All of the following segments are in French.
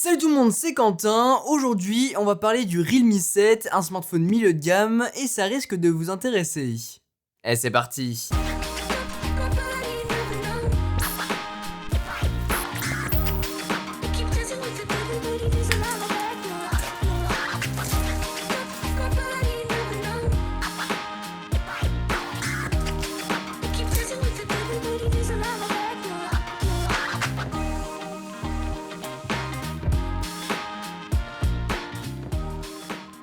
Salut tout le monde, c'est Quentin. Aujourd'hui, on va parler du Realme 7, un smartphone milieu de gamme, et ça risque de vous intéresser. Et c'est parti.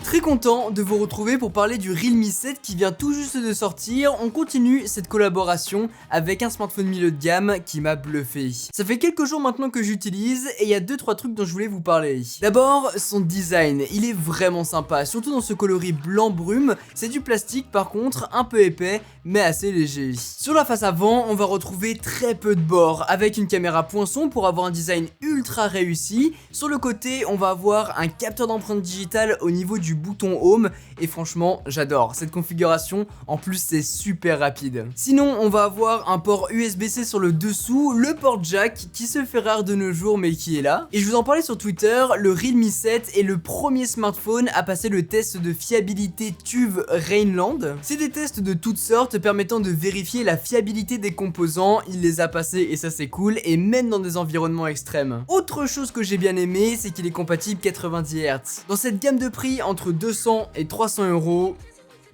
Très content de vous retrouver pour parler du Realme 7 qui vient tout juste de sortir. On continue cette collaboration avec un smartphone milieu de gamme qui m'a bluffé. Ça fait quelques jours maintenant que j'utilise et il y a 2-3 trucs dont je voulais vous parler. D'abord, son design, il est vraiment sympa, surtout dans ce coloris blanc brume. C'est du plastique par contre, un peu épais, mais assez léger. Sur la face avant, on va retrouver très peu de bords, avec une caméra poinçon pour avoir un design ultra réussi. Sur le côté, on va avoir un capteur d'empreinte digitale au niveau du bouton home et franchement j'adore cette configuration, en plus c'est super rapide. Sinon on va avoir un port USB-C sur le dessous, le port jack qui se fait rare de nos jours mais qui est là. Et je vous en parlais sur Twitter, le Realme 7 est le premier smartphone à passer le test de fiabilité TÜV Rheinland. C'est des tests de toutes sortes permettant de vérifier la fiabilité des composants, il les a passés et ça c'est cool, et même dans des environnements extrêmes. Autre chose que j'ai bien aimé, c'est qu'il est compatible 90 Hz. Dans cette gamme de prix entre 200 et 300 euros,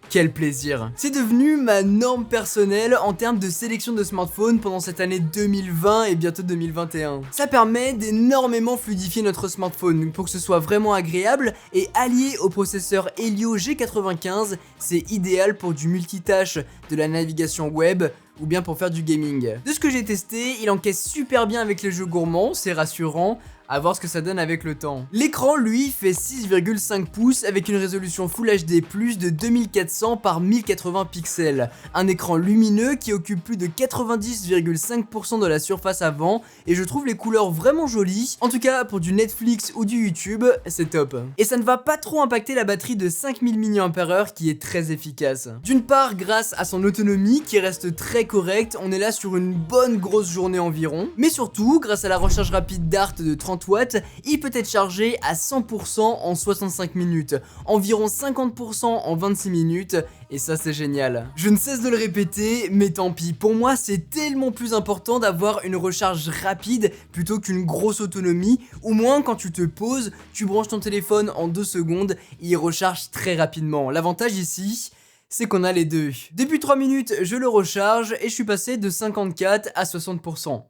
quel plaisir. C'est devenu ma norme personnelle en termes de sélection de smartphones pendant cette année 2020 et bientôt 2021. Ça permet d'énormément fluidifier notre smartphone pour que ce soit vraiment agréable, et allié au processeur Helio G95, c'est idéal pour du multitâche, de la navigation web ou bien pour faire du gaming. De ce que j'ai testé, il encaisse super bien avec les jeux gourmands, c'est rassurant. À voir ce que ça donne avec le temps. L'écran, lui, fait 6,5 pouces avec une résolution Full HD+, de 2400 par 1080 pixels. Un écran lumineux qui occupe plus de 90,5% de la surface avant, et je trouve les couleurs vraiment jolies. En tout cas, pour du Netflix ou du YouTube, c'est top. Et ça ne va pas trop impacter la batterie de 5000 mAh qui est très efficace. D'une part, grâce à son autonomie qui reste très correcte, on est là sur une bonne grosse journée environ. Mais surtout, grâce à la recharge rapide Dart de 30 watts, il peut être chargé à 100% en 65 minutes, environ 50% en 26 minutes, et ça c'est génial. Je ne cesse de le répéter, mais tant pis, pour moi c'est tellement plus important d'avoir une recharge rapide plutôt qu'une grosse autonomie. Au moins quand tu te poses, tu branches ton téléphone en 2 secondes et il recharge très rapidement. L'avantage ici, c'est qu'on a les deux. Depuis 3 minutes, je le recharge et je suis passé de 54 à 60%.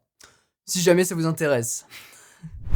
Si jamais ça vous intéresse.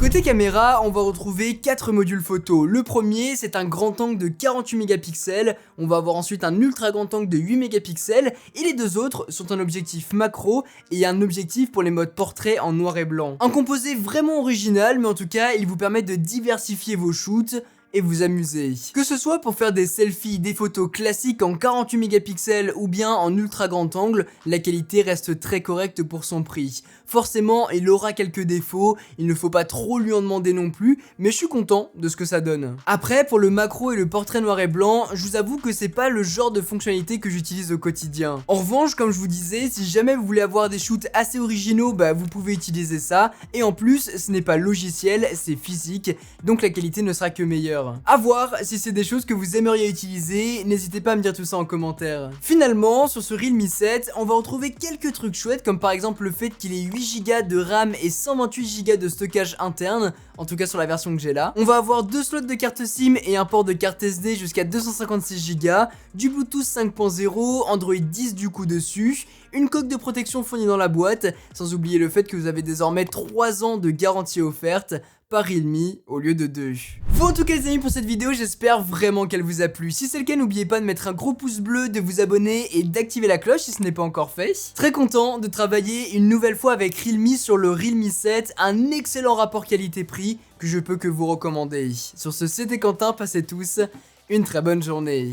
Côté caméra, on va retrouver 4 modules photo. Le premier, c'est un grand angle de 48 mégapixels, on va avoir ensuite un ultra grand angle de 8 mégapixels, et les deux autres sont un objectif macro et un objectif pour les modes portrait en noir et blanc. Un composé vraiment original, mais en tout cas, il vous permet de diversifier vos shoots et vous amuser. Que ce soit pour faire des selfies, des photos classiques en 48 mégapixels ou bien en ultra grand angle, la qualité reste très correcte pour son prix. Forcément, il aura quelques défauts, il ne faut pas trop lui en demander non plus, mais je suis content de ce que ça donne. Après, pour le macro et le portrait noir et blanc, je vous avoue que c'est pas le genre de fonctionnalité que j'utilise au quotidien. En revanche, comme je vous disais, si jamais vous voulez avoir des shoots assez originaux, bah vous pouvez utiliser ça, et en plus, ce n'est pas logiciel, c'est physique, donc la qualité ne sera que meilleure. A voir si c'est des choses que vous aimeriez utiliser, n'hésitez pas à me dire tout ça en commentaire. Finalement, sur ce Realme 7, on va retrouver quelques trucs chouettes, comme par exemple le fait qu'il ait 8Go de RAM et 128Go de stockage interne, en tout cas sur la version que j'ai là. On va avoir 2 slots de carte SIM et un port de carte SD jusqu'à 256Go, du Bluetooth 5.0, Android 10 du coup dessus, une coque de protection fournie dans la boîte, sans oublier le fait que vous avez désormais 3 ans de garantie offerte par Realme au lieu de 2. Bon, en tout cas les amis, pour cette vidéo, j'espère vraiment qu'elle vous a plu. Si c'est le cas, n'oubliez pas de mettre un gros pouce bleu, de vous abonner et d'activer la cloche si ce n'est pas encore fait. Très content de travailler une nouvelle fois avec Realme sur le Realme 7, un excellent rapport qualité-prix que je peux que vous recommander. Sur ce, c'était Quentin, passez tous une très bonne journée.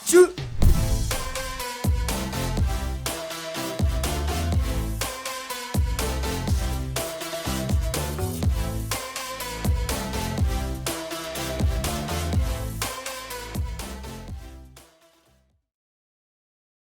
Tchou!